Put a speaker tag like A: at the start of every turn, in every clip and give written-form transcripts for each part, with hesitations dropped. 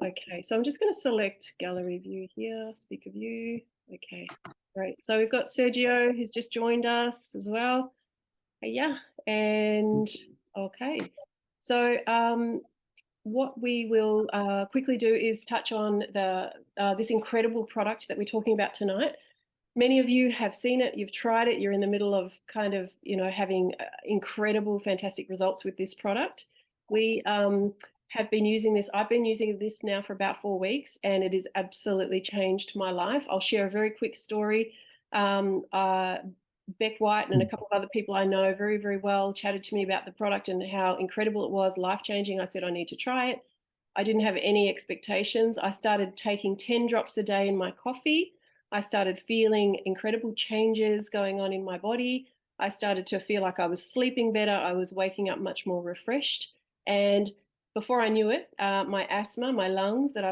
A: Okay, so I'm just going to select gallery view here, speaker view. Okay, great. So we've got Sergio who's just joined us as well. Yeah, and okay. So what we will quickly do is touch on this incredible product that we're talking about tonight. Many of you have seen it, you've tried it, you're in the middle of kind of, having incredible, fantastic results with this product. We have been using this. I've been using this now for about 4 weeks, and it has absolutely changed my life. I'll share a very quick story. Beck White and a couple of other people I know very, very well chatted to me about the product and how incredible it was, life-changing. I said, I need to try it. I didn't have any expectations. I started taking 10 drops a day in my coffee. I started feeling incredible changes going on in my body. I started to feel like I was sleeping better. I was waking up much more refreshed. And before I knew it, my asthma, my lungs that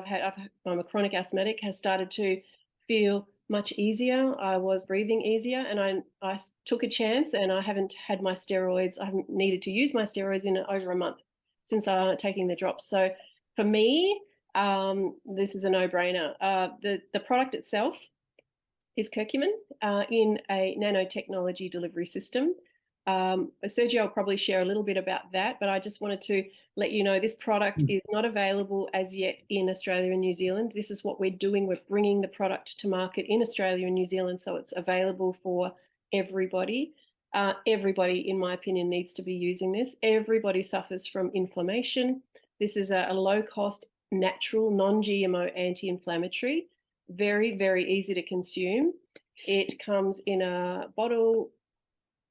A: I'm a chronic asthmatic, has started to feel much easier. I was breathing easier, and I took a chance, and I haven't had my steroids. I haven't needed to use my steroids in over a month since taking the drops. So for me, this is a no-brainer. The product itself is curcumin in a nanotechnology delivery system. Sergio will probably share a little bit about that, but I just wanted to let you know this product is not available as yet in Australia and New Zealand. This is what we're doing. We're bringing the product to market in Australia and New Zealand, so it's available for everybody. Everybody, in my opinion, needs to be using this. Everybody suffers from inflammation. This is a low-cost, natural, non-GMO anti-inflammatory. Very, very easy to consume. It comes in a bottle,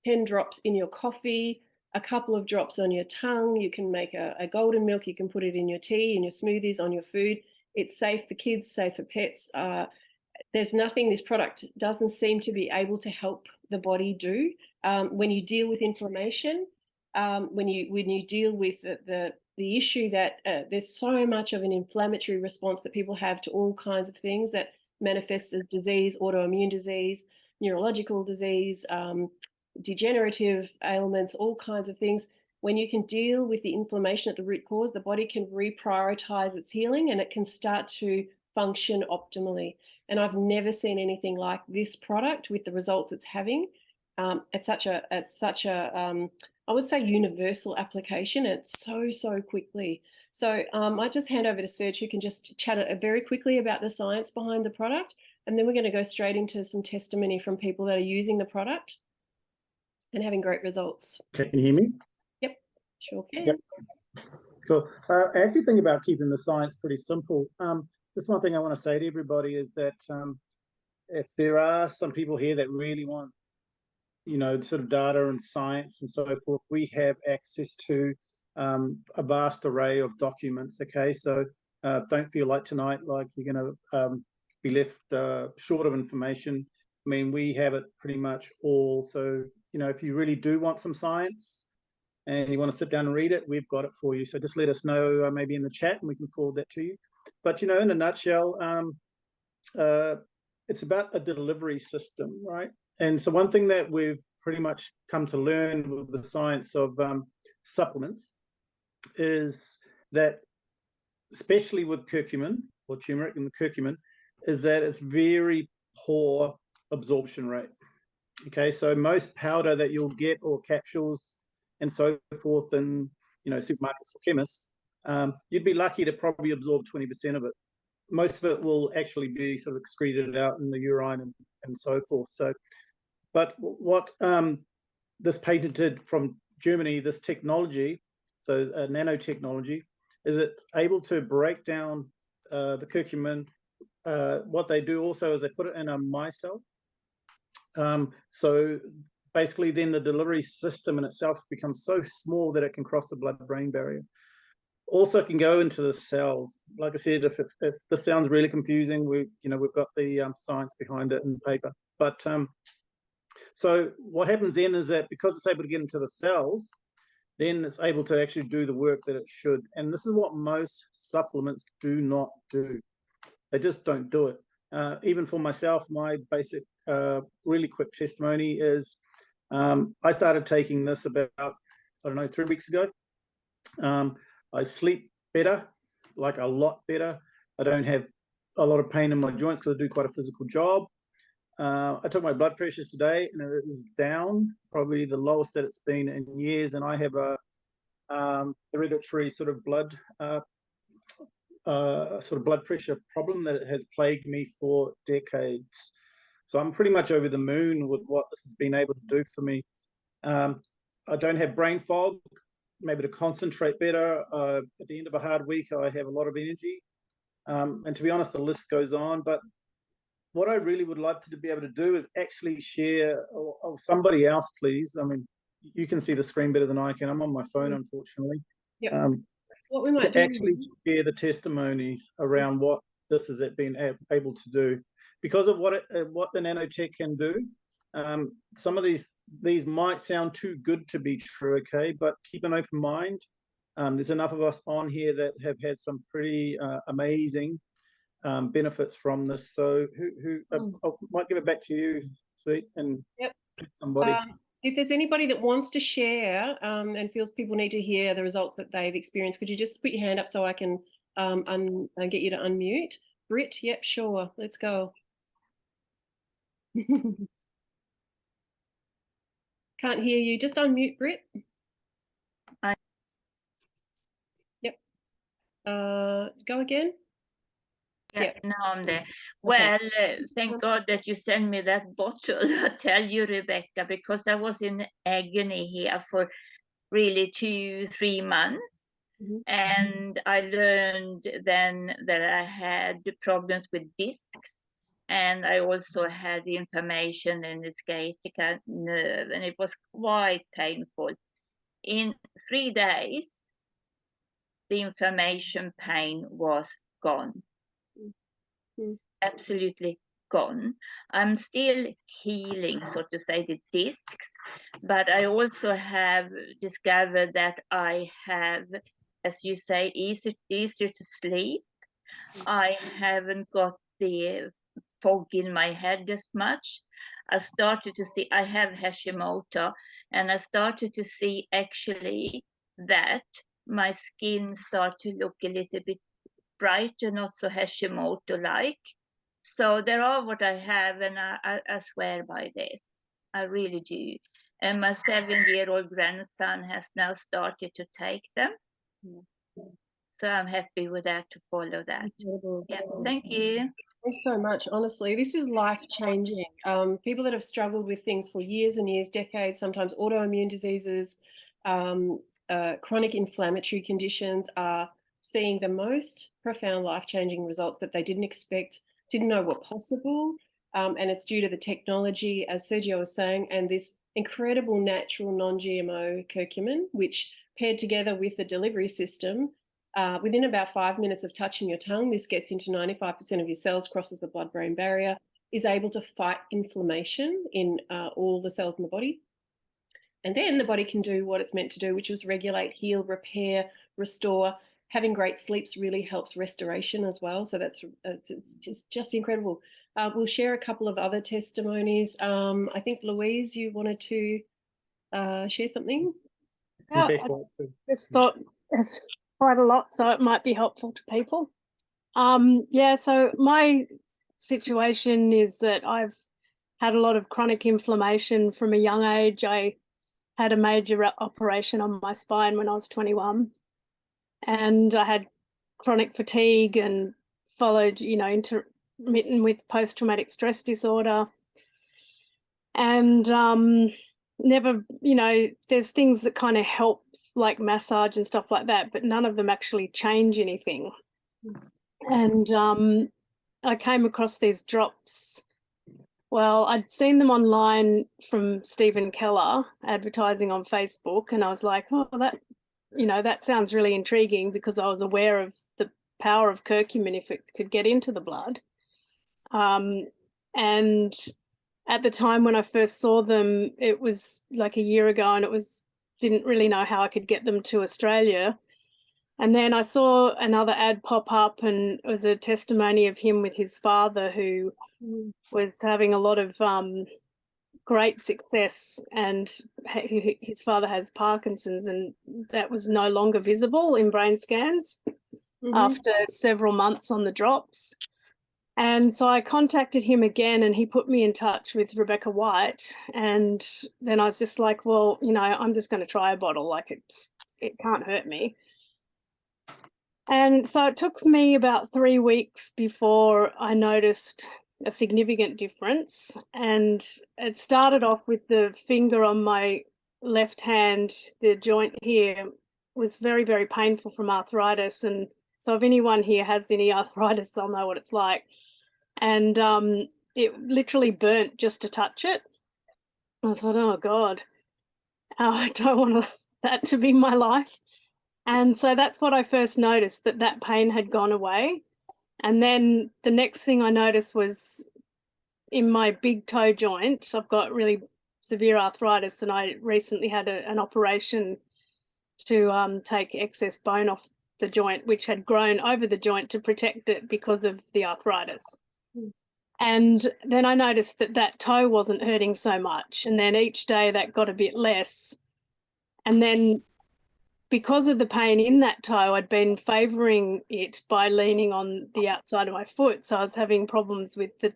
A: 10 drops in your coffee, a couple of drops on your tongue. You can make a golden milk. You can put it in your tea, in your smoothies, on your food. It's safe for kids, safe for pets. There's nothing this product doesn't seem to be able to help the body do. When you deal with inflammation, when you deal with the issue that there's so much of an inflammatory response that people have to all kinds of things that manifests as disease, autoimmune disease, neurological disease, degenerative ailments, all kinds of things. When you can deal with the inflammation at the root cause, the body can reprioritize its healing, and it can start to function optimally. And I've never seen anything like this product with the results it's having. It's such a I would say universal application. It's so quickly. So I just hand over to Serge, who can just chat very quickly about the science behind the product, and then we're going to go straight into some testimony from people that are using the product and having great results.
B: Can you hear me?
A: Yep, sure can.
B: Yep. Cool. I actually think about keeping the science pretty simple. Just one thing I want to say to everybody is that if there are some people here that really want, sort of data and science and so forth, we have access to a vast array of documents. Okay, so don't feel like tonight like you're going to be left short of information. I mean, we have it pretty much all. So, if you really do want some science and you want to sit down and read it, we've got it for you. So just let us know maybe in the chat, and we can forward that to you. But, in a nutshell, it's about a delivery system, right? And so one thing that we've pretty much come to learn with the science of supplements is that, especially with curcumin or turmeric and the curcumin, is that it's very poor absorption rate. Okay, so most powder that you'll get, or capsules and so forth in supermarkets or chemists, you'd be lucky to probably absorb 20% of it. Most of it will actually be sort of excreted out in the urine and so forth. So, but what this patented from Germany, this technology, so nanotechnology, is it's able to break down the curcumin. What they do also is they put it in a micelle. So basically then the delivery system in itself becomes so small that it can cross the blood-brain barrier. Also can go into the cells. Like I said, if this sounds really confusing, we've got the science behind it in the paper. But so what happens then is that because it's able to get into the cells, then it's able to actually do the work that it should. And this is what most supplements do not do. They just don't do it. Even for myself, my basic, really quick testimony is I started taking this about, 3 weeks ago. I sleep better. like a lot better. I don't have a lot of pain in my joints because I do quite a physical job. I took my blood pressure today and it is down, probably the lowest that it's been in years. And I have a hereditary sort of blood pressure problem that has plagued me for decades. So I'm pretty much over the moon with what this has been able to do for me. I don't have brain fog. I'm able to concentrate better. At the end of a hard week, I have a lot of energy. And to be honest, the list goes on. But what I really would love to be able to do is actually share, or somebody else, please. I mean, you can see the screen better than I can. I'm on my phone, unfortunately.
A: Yep. That's what we might
B: to actually share the testimonies around what this has been able to do, because of what the nanotech can do. Some of these might sound too good to be true, okay? But keep an open mind. There's enough of us on here that have had some pretty amazing benefits from this. So I might give it back to you, Sweet, and somebody.
A: If there's anybody that wants to share and feels people need to hear the results that they've experienced, could you just put your hand up so I can get you to unmute? Britt, yep, sure, let's go. Can't hear you, just unmute, Britt. Yep. Go again.
C: Yeah, now I'm there. Well, thank God that you sent me that bottle. I tell you, Rebecca, because I was in agony here for really 2-3 months. Mm-hmm. And I learned then that I had problems with discs. And I also had inflammation in the sciatica nerve, and it was quite painful. In 3 days, the inflammation pain was gone. Absolutely gone. I'm still healing, so to say, the discs, but I also have discovered that I have, as you say, easier to sleep. I haven't got the fog in my head as much. I started to see, I have Hashimoto, and I started to see actually that my skin started to look a little bit brighter, not so Hashimoto-like. So there are what I have, and I swear by this. I really do. And my 7-year-old grandson has now started to take them. So I'm happy with that, to follow that. Yeah, thank you.
A: Thanks so much. Honestly, this is life-changing. People that have struggled with things for years and years, decades, sometimes autoimmune diseases, chronic inflammatory conditions are seeing the most profound life-changing results that they didn't expect, didn't know were possible. And it's due to the technology, as Sergio was saying, and this incredible natural non-GMO curcumin, which paired together with the delivery system, within about 5 minutes of touching your tongue, this gets into 95% of your cells, crosses the blood-brain barrier, is able to fight inflammation in all the cells in the body. And then the body can do what it's meant to do, which is regulate, heal, repair, restore. Having great sleeps really helps restoration as well. So it's just incredible. We'll share a couple of other testimonies. I think, Louise, you wanted to share something?
D: Yeah, I just thought there's quite a lot, so it might be helpful to people. Yeah, so my situation is that I've had a lot of chronic inflammation from a young age. I had a major operation on my spine when I was 21, and I had chronic fatigue and followed, intermittent with post-traumatic stress disorder. And never, there's things that kind of help, like massage and stuff like that, but none of them actually change anything. And I came across these drops. Well, I'd seen them online from Stephen Keller advertising on Facebook, and I was like, oh, that sounds really intriguing, because I was aware of the power of curcumin if it could get into the blood. And at the time when I first saw them, it was like a year ago, and didn't really know how I could get them to Australia. And then I saw another ad pop up, and it was a testimony of him with his father, who was having a lot of great success, and his father has Parkinson's, and that was no longer visible in brain scans. after several months on the drops. And so I contacted him again, and he put me in touch with Rebecca White. And then I was just like, well, you know, I'm just going to try a bottle. Like, it can't hurt me. And so it took me about 3 weeks before I noticed a significant difference. And it started off with the finger on my left hand, the joint here was very, very painful from arthritis. And so if anyone here has any arthritis, they'll know what it's like. And it literally burnt just to touch it. I thought, oh God, I don't want that to be my life. And so that's what I first noticed, that pain had gone away. And then the next thing I noticed was in my big toe joint. I've got really severe arthritis, and I recently had an operation to take excess bone off the joint, which had grown over the joint to protect it because of the arthritis. And then I noticed that toe wasn't hurting so much. And then each day that got a bit less. And then because of the pain in that toe, I'd been favouring it by leaning on the outside of my foot. So I was having problems with the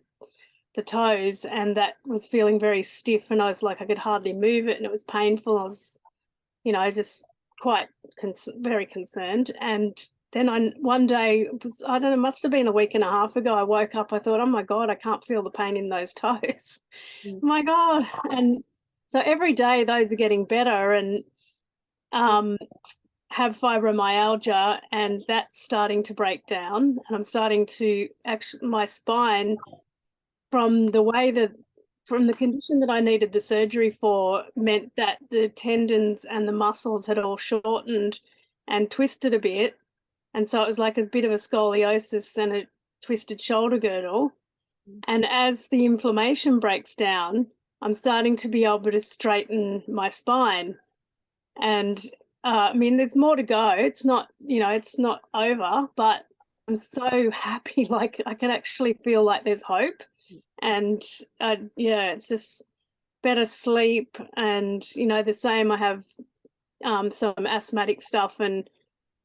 D: toes, and that was feeling very stiff, and I was like, I could hardly move it, and it was painful. I was, you know, just quite very concerned. And then one day, I don't know, it must have been a week and a half ago, I woke up, I thought, oh my God, I can't feel the pain in those toes. Oh my God. And so every day those are getting better, and have fibromyalgia, and that's starting to break down. And I'm starting to actually, my spine, from the condition that I needed the surgery for, meant that the tendons and the muscles had all shortened and twisted a bit. And so it was like a bit of a scoliosis and a twisted shoulder girdle. And as the inflammation breaks down, I'm starting to be able to straighten my spine. And I mean, there's more to go. It's not, you know, it's not over, but I'm so happy. Like, I can actually feel like there's hope. And yeah, it's just better sleep. And, you know, the same, I have some asthmatic stuff, and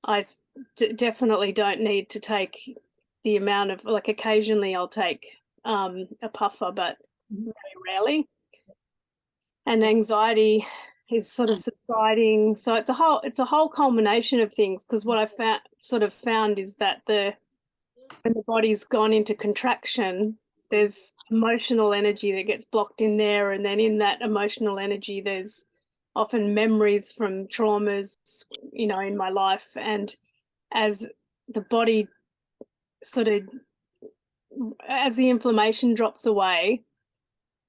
D: I definitely don't need to take the amount of, like, occasionally I'll take a puffer, but very rarely. And anxiety is sort of subsiding. So it's a whole culmination of things, because what I found is that when the body's gone into contraction, there's emotional energy that gets blocked in there, and then in that emotional energy there's often memories from traumas, you know, in my life. And as the body as the inflammation drops away,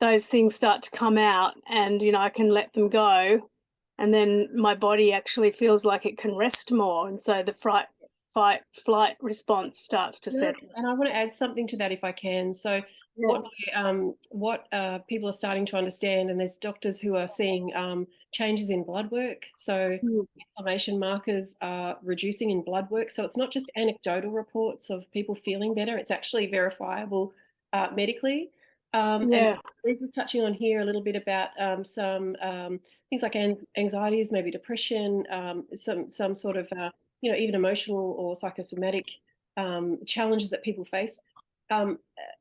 D: those things start to come out, and, you know, I can let them go, and then my body actually feels like it can rest more. And so the fight flight response starts to settle.
A: And I want to add something to that if I can. So what people are starting to understand, and there's doctors who are seeing changes in blood work. So inflammation markers are reducing in blood work. So it's not just anecdotal reports of people feeling better, it's actually verifiable medically. And Liz was touching on here a little bit about some things like anxieties, maybe depression, some sort of you know, even emotional or psychosomatic challenges that people face.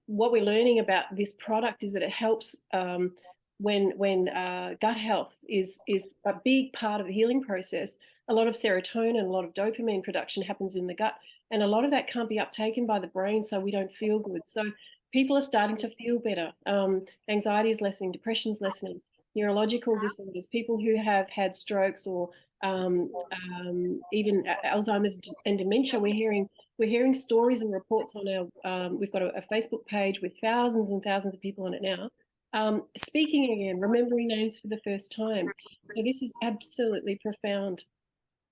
A: What we're learning about this product is that it helps when gut health is a big part of the healing process. A lot of serotonin and a lot of dopamine production happens in the gut, and a lot of that can't be uptaken by the brain, so we don't feel good. So people are starting to feel better. Anxiety is lessening, depression is lessening, neurological disorders, people who have had strokes or even Alzheimer's and dementia. We're hearing stories and reports on our, we've got a Facebook page with thousands and thousands of people on it now, speaking again, remembering names for the first time. So this is absolutely profound.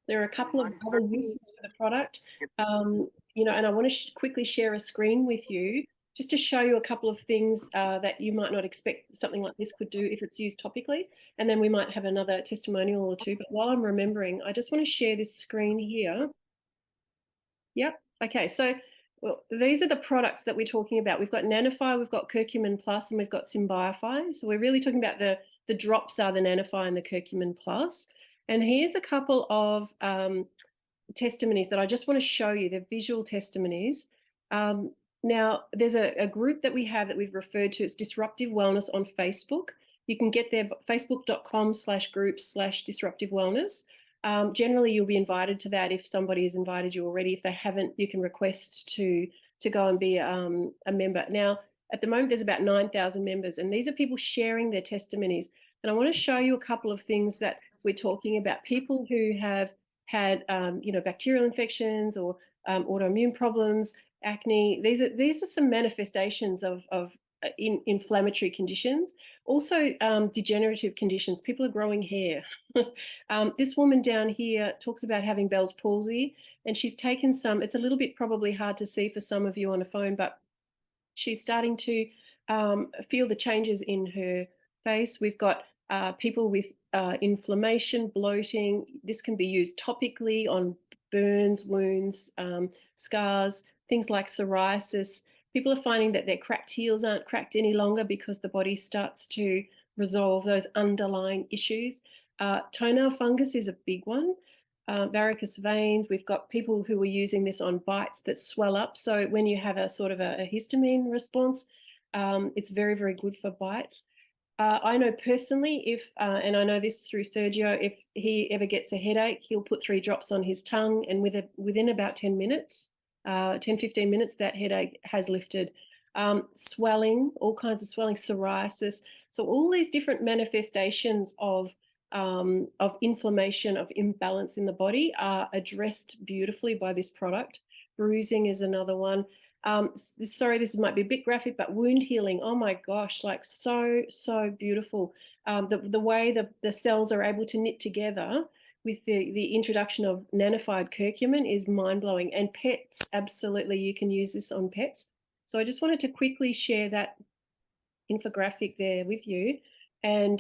A: There are a couple of other uses for the product, you know, and I want to quickly share a screen with you just to show you a couple of things that you might not expect something like this could do if it's used topically. And then we might have another testimonial or two. But while I'm remembering, I just want to share this screen here. Yep. Okay. So these are the products that we're talking about. We've got Nanofy, we've got Curcumin Plus, and we've got Symbiofi. So we're really talking about the drops are the Nanofy and the Curcumin Plus. And here's a couple of testimonies that I just want to show you. They're visual testimonies. Now, there's a group that we have that we've referred to as Disruptive Wellness on Facebook. You can get there, facebook.com/groups/disruptive wellness. Generally, you'll be invited to that if somebody has invited you already. If they haven't, you can request to go and be a member. Now, at the moment, there's about 9,000 members, and these are people sharing their testimonies. And I want to show you a couple of things that we're talking about. People who have had, bacterial infections or autoimmune problems, acne. These are some manifestations of inflammatory conditions. Also, degenerative conditions. People are growing hair. This woman down here talks about having Bell's palsy, and she's taken some. It's a little bit probably hard to see for some of you on a phone, but she's starting to feel the changes in her face. We've got people with inflammation, bloating. This can be used topically on burns, wounds, scars, things like psoriasis. People are finding that their cracked heels aren't cracked any longer because the body starts to resolve those underlying issues. Toenail fungus is a big one. Varicose veins. We've got people who are using this on bites that swell up. So when you have a sort of a histamine response, it's very, very good for bites. I know personally, and I know this through Sergio, if he ever gets a headache, he'll put 3 drops on his tongue, and within about 10 minutes, 10-15 minutes, that headache has lifted. Swelling, all kinds of swelling, psoriasis. So all these different manifestations of inflammation, of imbalance in the body are addressed beautifully by this product. Bruising is another one. Sorry, this might be a bit graphic, but wound healing, oh my gosh, like so beautiful. The way the cells are able to knit together with the introduction of nanofied curcumin is mind-blowing. And pets, absolutely, you can use this on pets. So I just wanted to quickly share that infographic there with you. And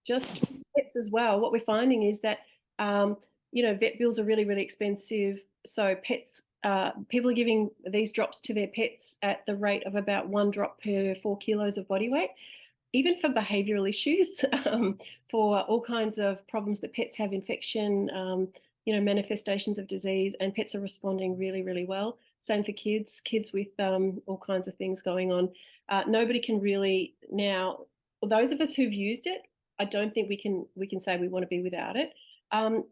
A: just pets as well, what we're finding is that vet bills are really, really expensive. So pets, people are giving these drops to their pets at the rate of about 1 drop per 4 kilos of body weight. Even for behavioral issues, for all kinds of problems that pets have, infection, manifestations of disease, and pets are responding really, really well. Same for kids with all kinds of things going on. Nobody can really now, those of us who've used it, I don't think we can say we want to be without it. I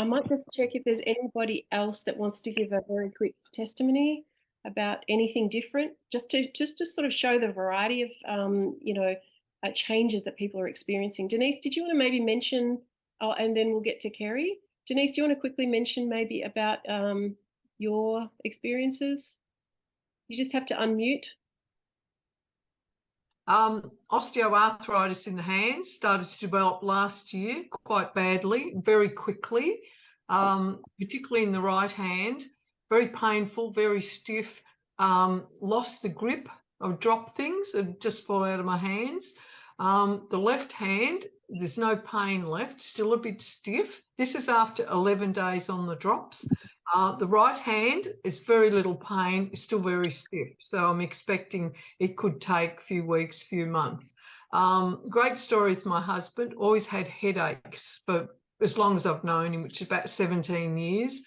A: might just check if there's anybody else that wants to give a very quick testimony about anything different, just to sort of show the variety of changes that people are experiencing. Denise, did you want to maybe mention, and then we'll get to Kerry. Denise, do you want to quickly mention maybe about your experiences? You just have to unmute.
E: Osteoarthritis in the hands started to develop last year quite badly, very quickly, particularly in the right hand, very painful, very stiff, lost the grip. I would drop things and just fall out of my hands. The left hand, there's no pain left, still a bit stiff. This is after 11 days on the drops. The right hand is very little pain, still very stiff. So I'm expecting it could take a few weeks, few months. Great story with my husband, always had headaches for as long as I've known him, which is about 17 years.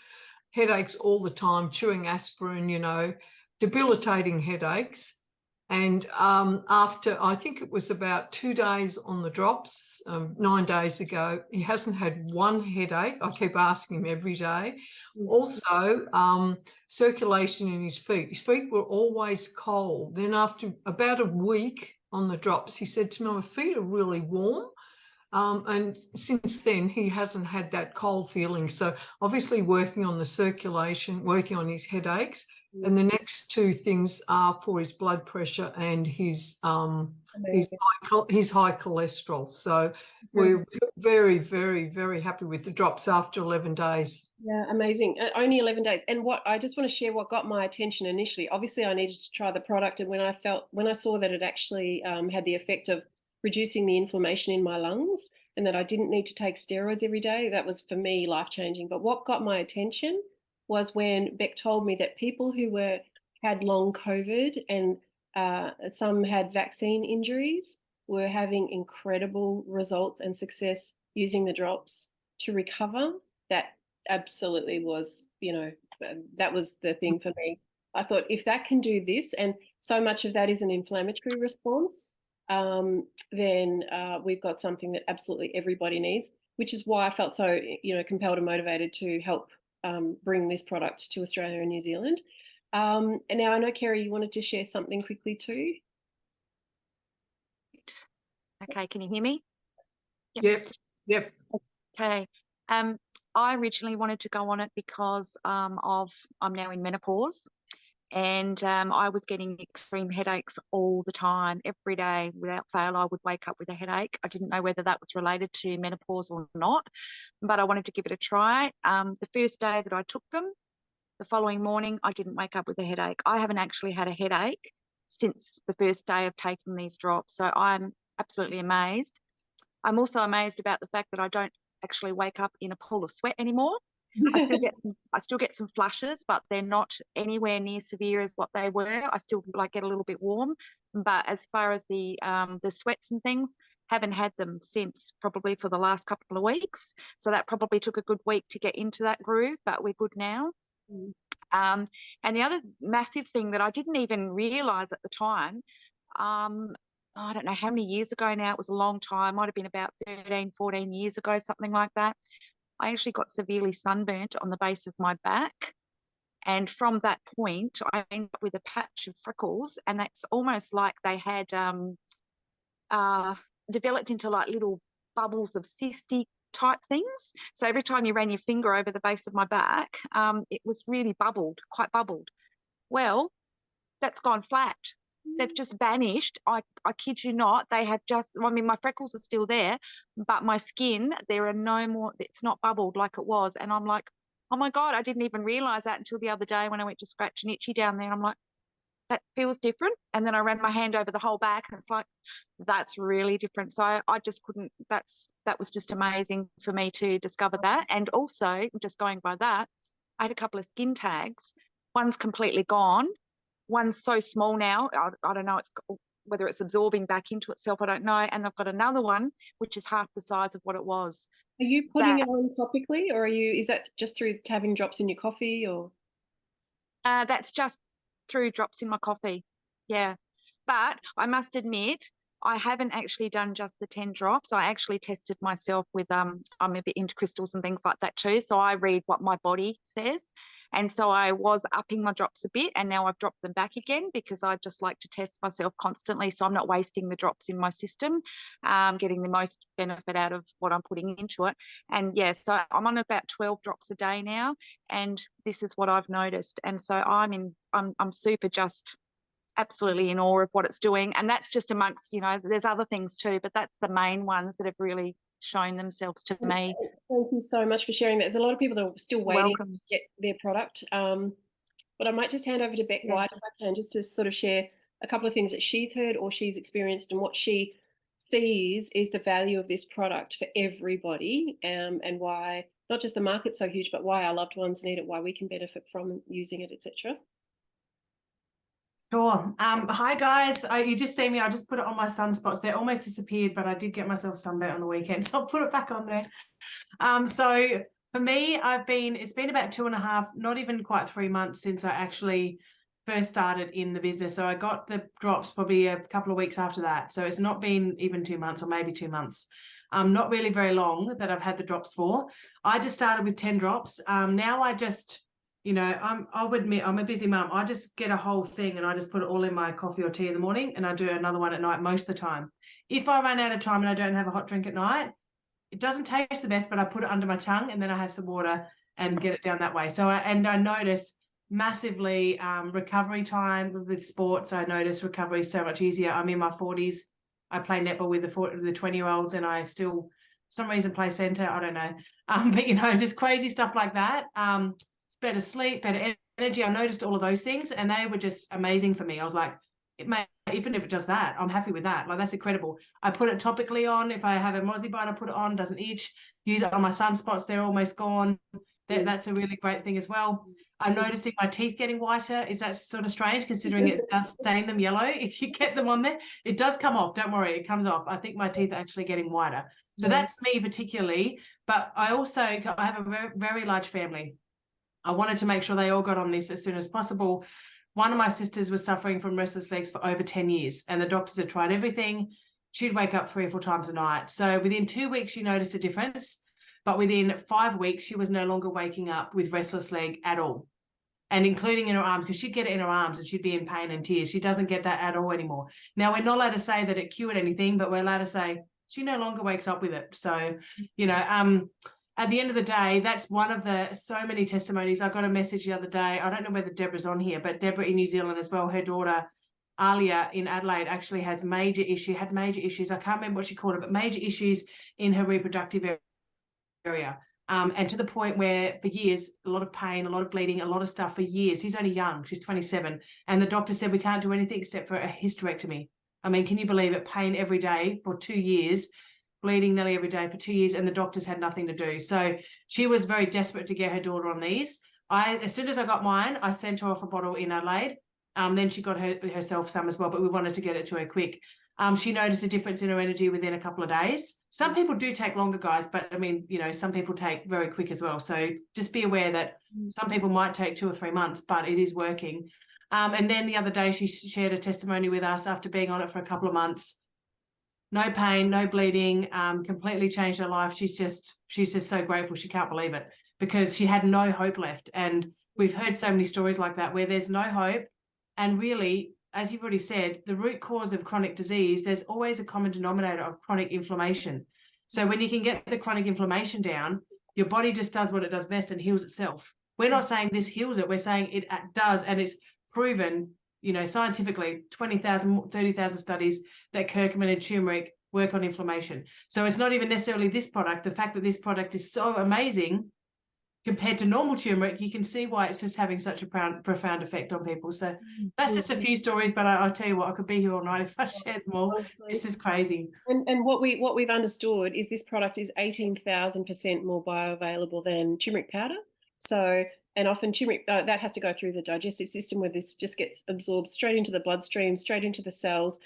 E: Headaches all the time, chewing aspirin, debilitating headaches. And after, I think it was about 2 days on the drops, 9 days ago, he hasn't had one headache. I keep asking him every day. Also, circulation in his feet. His feet were always cold. Then after about a week on the drops, he said to me, my feet are really warm. And since then, he hasn't had that cold feeling. So obviously working on the circulation, working on his headaches. And the next 2 things are for his blood pressure and his high cholesterol. So we're very, very, very happy with the drops after 11 days.
A: Yeah, amazing. Only 11 days. And I just want to share what got my attention initially. Obviously, I needed to try the product, and when I saw that it actually had the effect of reducing the inflammation in my lungs, and that I didn't need to take steroids every day, that was for me life-changing. But what got my attention was when Beck told me that people who had long COVID and some had vaccine injuries were having incredible results and success using the drops to recover that absolutely was, that was the thing for me. I thought if that can do this, and so much of that is an inflammatory response, then we've got something that absolutely everybody needs, which is why I felt so, compelled and motivated to help bring this product to Australia and New Zealand. And now I know, Kerry, you wanted to share something quickly too.
F: Okay, can you hear me?
E: Yep.
F: Okay. I originally wanted to go on it because I'm now in menopause, and I was getting extreme headaches all the time, every day without fail. I would wake up with a headache. I didn't know whether that was related to menopause or not, but I wanted to give it a try. The first day that I took them, the following morning, I didn't wake up with a headache. I haven't actually had a headache since the first day of taking these drops, so I'm absolutely amazed. I'm also amazed about the fact that I don't actually wake up in a pool of sweat anymore. I still get some flushes, but they're not anywhere near severe as what they were. I still get a little bit warm, but as far as the sweats and things, haven't had them since probably for the last couple of weeks. So that probably took a good week to get into that groove, but we're good now. And the other massive thing that I didn't even realize at the time, I don't know how many years ago now, it was a long time, might have been about 13, 14 years ago, something like that. I actually got severely sunburnt on the base of my back. And from that point, I ended up with a patch of freckles, and that's almost like they had developed into like little bubbles of cystic type things. So every time you ran your finger over the base of my back, it was really quite bubbled. Well, that's gone flat. They've just vanished. I kid you not. They have just, my freckles are still there, but my skin, there are no more, it's not bubbled like it was. And I'm like, oh my God, I didn't even realize that until the other day when I went to scratch an itchy down there. And I'm like, that feels different. And then I ran my hand over the whole back, and it's like, that's really different. So I just couldn't, that was just amazing for me to discover that. And also, just going by that, I had a couple of skin tags. One's completely gone. One's so small now, I don't know whether it's absorbing back into itself, I don't know. And I've got another one which is half the size of what it was.
A: Are you putting it on topically, or is that just through having drops in your coffee, or?
F: That's just through drops in my coffee. Yeah. But I must admit, I haven't actually done just the 10 drops. I actually tested myself with, I'm a bit into crystals and things like that too. So I read what my body says. And so I was upping my drops a bit, and now I've dropped them back again because I just like to test myself constantly. So I'm not wasting the drops in my system, getting the most benefit out of what I'm putting into it. And yeah, so I'm on about 12 drops a day now, and this is what I've noticed. And so I'm super just absolutely in awe of what it's doing. And that's just amongst, there's other things too, but that's the main ones that have really shown themselves to me.
A: Thank you so much for sharing that. There's a lot of people that are still waiting to get their product. But I might just hand over to Beck White if I can, just to sort of share a couple of things that she's heard or she's experienced, and what she sees is the value of this product for everybody, and why not just the market's so huge, but why our loved ones need it, why we can benefit from using it, etc.
G: Sure. Hi guys. You just see me. I just put it on my sunspots. They're almost disappeared, but I did get myself sunburnt on the weekend, so I'll put it back on there. So for me, it's been about 2.5, not even quite 3 months since I actually first started in the business. So I got the drops probably a couple of weeks after that. So it's not been even 2 months, or maybe 2 months. Not really very long that I've had the drops for. I just started with 10 drops. Now I just, I'll admit I'm a busy mum. I just get a whole thing and I just put it all in my coffee or tea in the morning, and I do another one at night most of the time. If I run out of time and I don't have a hot drink at night, it doesn't taste the best, but I put it under my tongue and then I have some water and get it down that way. So I notice massively recovery time with sports. I notice recovery is so much easier. I'm in my 40s. I play netball with the 20-year-olds, and I still, for some reason, play centre. I don't know. But, just crazy stuff like that. It's better sleep, better energy. I noticed all of those things, and they were just amazing for me. I was like, even if it does that, I'm happy with that. Like, that's incredible. I put it topically on. If I have a mozzie bite, I put it on. Doesn't itch. Use it on my sunspots. They're almost gone. That's a really great thing as well. I'm noticing my teeth getting whiter. Is that sort of strange, considering it does stain them yellow? If you get them on there, it does come off. Don't worry, it comes off. I think my teeth are actually getting whiter. So that's me particularly. But I have a very, very large family. I wanted to make sure they all got on this as soon as possible. One of my sisters was suffering from restless legs for over 10 years, and the doctors had tried everything. She'd wake up 3 or 4 times a night. So within 2 weeks, she noticed a difference. But within 5 weeks, she was no longer waking up with restless leg at all, and including in her arms, because she'd get it in her arms and she'd be in pain and tears. She doesn't get that at all anymore. Now, we're not allowed to say that it cured anything, but we're allowed to say she no longer wakes up with it. So, you know, at the end of the day, that's one of the so many testimonies. I got a message the other day. I don't know whether Deborah's on here, but Deborah in New Zealand as well, her daughter, Alia in Adelaide, actually had major issues. I can't remember what she called it, but major issues in her reproductive area. And to the point where for years, a lot of pain, a lot of bleeding, a lot of stuff for years. She's only young, she's 27. And the doctor said, we can't do anything except for a hysterectomy. I mean, can you believe it? Pain every day for 2 years, bleeding nearly every day for 2 years, and the doctors had nothing to do. So she was very desperate to get her daughter on these. As soon as I got mine, I sent her off a bottle in Adelaide. Then she got herself some as well, but we wanted to get it to her quick. She noticed a difference in her energy within a couple of days. Some people do take longer, guys, but I mean, you know, some people take very quick as well. So just be aware that some people might take 2 or 3 months, but it is working. And then the other day she shared a testimony with us after being on it for a couple of months. No pain, no bleeding, completely changed her life. She's just so grateful. She can't believe it because she had no hope left. And we've heard so many stories like that where there's no hope. And really, as you've already said, the root cause of chronic disease, there's always a common denominator of chronic inflammation. So when you can get the chronic inflammation down, your body just does what it does best and heals itself. We're not saying this heals it. We're saying it does, and it's proven, you know, scientifically, 20,000, 30,000 studies that curcumin and turmeric work on inflammation. So it's not even necessarily this product. The fact that this product is so amazing compared to normal turmeric, you can see why it's just having such a profound effect on people. So that's just a few stories, but I'll tell you what, I could be here all night if I shared them all. This is crazy.
A: And what we've understood is this product is 18,000% more bioavailable than turmeric powder. So, and often turmeric, that has to go through the digestive system where this just gets absorbed straight into the bloodstream, straight into the cells.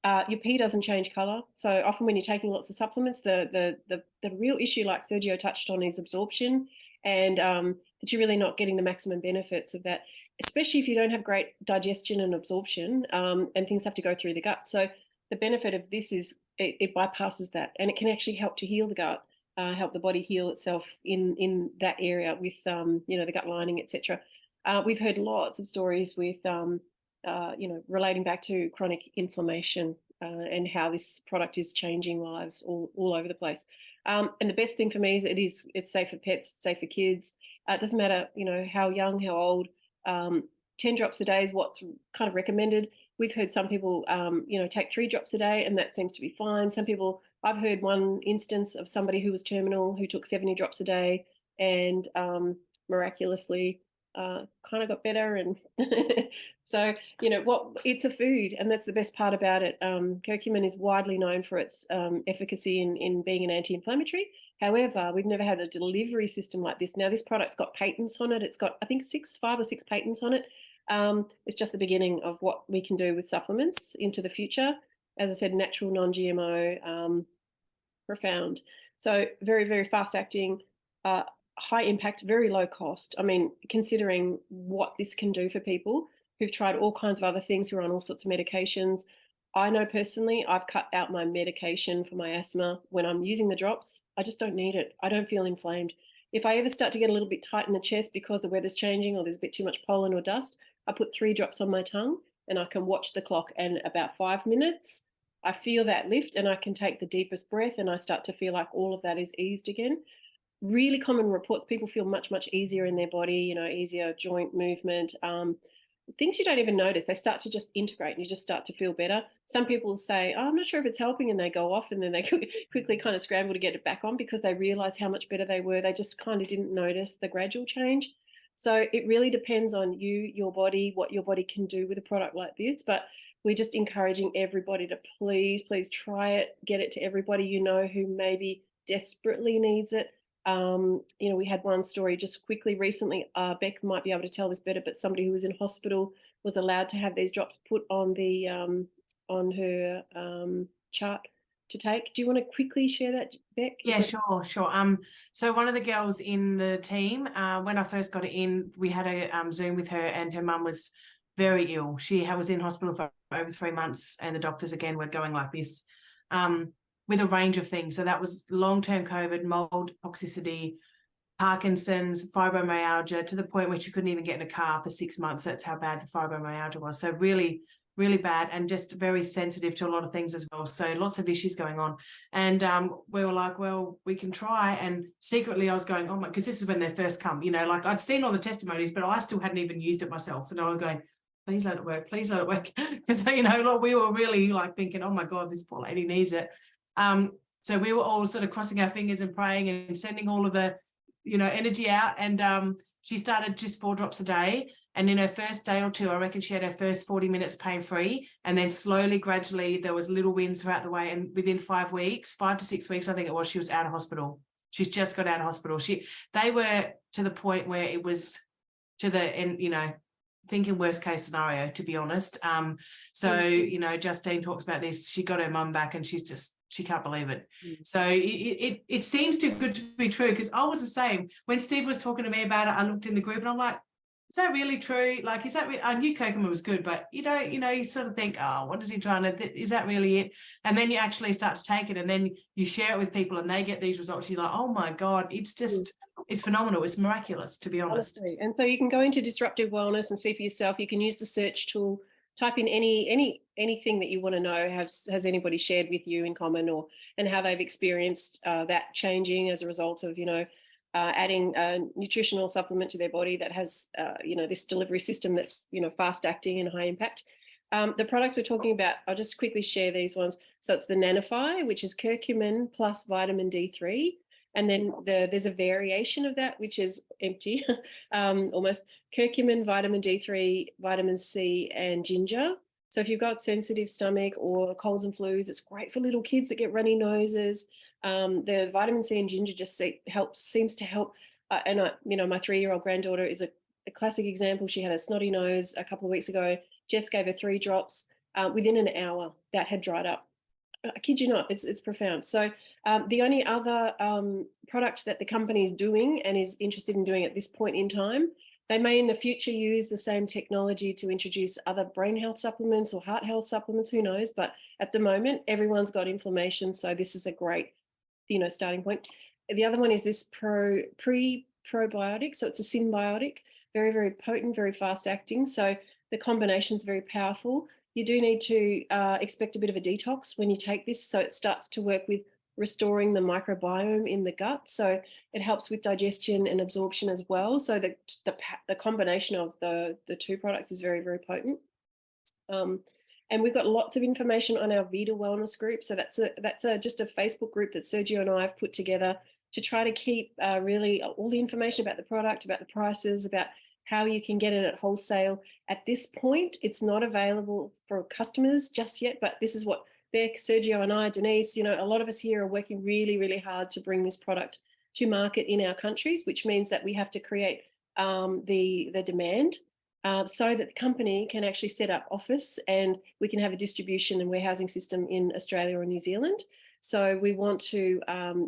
A: Your pee doesn't change color. So often when you're taking lots of supplements, the real issue, like Sergio touched on, is absorption, and that you're really not getting the maximum benefits of that, especially if you don't have great digestion and absorption, and things have to go through the gut. So the benefit of this is it bypasses that, and it can actually help to heal the gut, help the body heal itself in that area with you know, the gut lining, etc. We've heard lots of stories with you know, relating back to chronic inflammation and how this product is changing lives all over the place. And the best thing for me is it's safe for pets, it's safe for kids. It doesn't matter, you know, how young, how old. 10 drops a day is what's kind of recommended. We've heard some people, you know, take 3 drops a day, and that seems to be fine. Some people, I've heard one instance of somebody who was terminal who took 70 drops a day and miraculously kind of got better. And so, you know, it's a food, and that's the best part about it. Curcumin is widely known for its efficacy in being an anti-inflammatory. However, we've never had a delivery system like this. Now, this product's got patents on it. It's got, I think, 5 or 6 patents on it. It's just the beginning of what we can do with supplements into the future. As I said, natural, non-GMO, profound. So very, very fast acting, high impact, very low cost. I mean, considering what this can do for people who've tried all kinds of other things, who are on all sorts of medications. I know personally, I've cut out my medication for my asthma. When I'm using the drops, I just don't need it. I don't feel inflamed. If I ever start to get a little bit tight in the chest because the weather's changing or there's a bit too much pollen or dust, I put 3 drops on my tongue and I can watch the clock, and about 5 minutes, I feel that lift and I can take the deepest breath and I start to feel like all of that is eased again. Really common reports, people feel much, much easier in their body, you know, easier joint movement, things you don't even notice. They start to just integrate and you just start to feel better. Some people say, oh, I'm not sure if it's helping, and they go off, and then they quickly kind of scramble to get it back on because they realize how much better they were. They just kind of didn't notice the gradual change. So it really depends on you, your body, what your body can do with a product like this. But we're just encouraging everybody to please try it, get it to everybody you know who maybe desperately needs it. You know, we had one story just quickly recently, Beck might be able to tell this better, but somebody who was in hospital was allowed to have these drops put on the on her chart to take. Do you want to quickly share that, Beck?
G: Yeah, sure. So one of the girls in the team, when I first got it in, we had a Zoom with her, and her mum was very ill. She was in hospital for over 3 months, and the doctors again were going like this, with a range of things. So that was long-term COVID, mold, toxicity, Parkinson's, fibromyalgia, to the point where she couldn't even get in a car for 6 months. That's how bad the fibromyalgia was. So really, really bad, and just very sensitive to a lot of things as well. So lots of issues going on. And we were like, well, we can try. And secretly I was going, oh my, because this is when they first come, you know, like I'd seen all the testimonies, but I still hadn't even used it myself. And I was going, please let it work. Please let it work. Because, you know, like, we were really like thinking, oh my God, this poor lady needs it. So we were all sort of crossing our fingers and praying and sending all of the, you know, energy out. And she started just 4 drops a day. And in her first day or two, I reckon she had her first 40 minutes pain-free. And then slowly, gradually, there was little wins throughout the way. And within 5 weeks, 5 to 6 weeks, I think it was, she was out of hospital. She's just got out of hospital. They were to the point where it was to the end, you know, thinking worst case scenario, to be honest. So, you know, Justine talks about this. She got her mum back, and she can't believe it. So it seems too good to be true, because I was the same. When Steve was talking to me about it, I looked in the group and I'm like, is that really true? Like, is that I knew curcuma was good, but you sort of think, oh, what is he trying to, is that really it? And then you actually start to take it, and then you share it with people, and they get these results. You're like, oh my God, it's just, it's phenomenal. It's miraculous, to be honest.
A: Honestly. And so you can go into Disruptive Wellness and see for yourself. You can use the search tool, type in anything that you want to know. Has anybody shared with you in common, and how they've experienced that changing as a result of, you know, adding a nutritional supplement to their body that has, you know, this delivery system that's, you know, fast acting and high impact. The products we're talking about, I'll just quickly share these ones. So it's the Nanofy, which is curcumin plus vitamin D3. And then there's a variation of that, which is empty, almost, curcumin, vitamin D3, vitamin C, and ginger. So if you've got sensitive stomach or colds and flus, it's great for little kids that get runny noses. The vitamin C and ginger just seems to help. And you know, my 3-year-old granddaughter is a classic example. She had a snotty nose a couple of weeks ago. Jess gave her 3 drops. Within an hour, that had dried up. I kid you not, it's profound. So the only other product that the company is doing and is interested in doing at this point in time, they may in the future use the same technology to introduce other brain health supplements or heart health supplements, who knows? But at the moment, everyone's got inflammation. So this is a great, you know, starting point. The other one is this probiotic. So it's a symbiotic, very, very potent, very fast acting. So the combination is very powerful. You do need to expect a bit of a detox when you take this. So it starts to work with restoring the microbiome in the gut. So it helps with digestion and absorption as well. So the combination of the 2 products is very, very potent. And we've got lots of information on our Vita Wellness group. So that's just a Facebook group that Sergio and I have put together to try to keep really all the information about the product, about the prices, about how you can get it at wholesale. At this point, it's not available for customers just yet, but this is what Beck, Sergio and I, Denise, you know, a lot of us here are working really, really hard to bring this product to market in our countries, which means that we have to create the demand so that the company can actually set up office and we can have a distribution and warehousing system in Australia or New Zealand. So we want to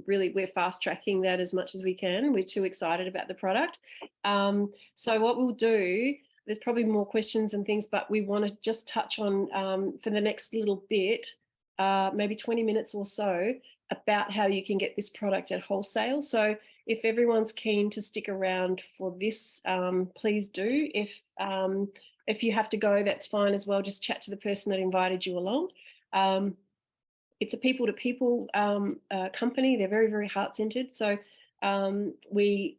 A: we're fast tracking that as much as we can. We're too excited about the product. So what we'll do, there's probably more questions and things, but we want to just touch on for the next little bit, maybe 20 minutes or so, about how you can get this product at wholesale. So if everyone's keen to stick around for this, please do. If you have to go, that's fine as well. Just chat to the person that invited you along. It's a people-to-people company. They're very, very heart-centered. So we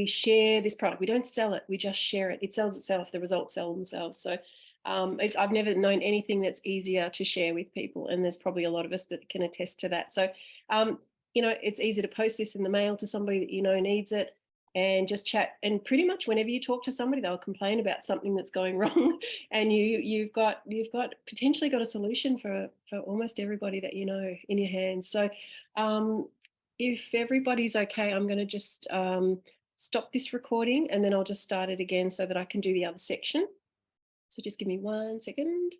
A: share this product. We don't sell it. We just share it. It sells itself. The results sell themselves. So I've never known anything that's easier to share with people. And there's probably a lot of us that can attest to that. So, you know, it's easy to post this in the mail to somebody that you know needs it and just chat. And pretty much whenever you talk to somebody, they'll complain about something that's going wrong. And you've got potentially got a solution for almost everybody that you know in your hands. So if everybody's okay, I'm going to just stop this recording and then I'll just start it again so that I can do the other section. So just give me 1 second.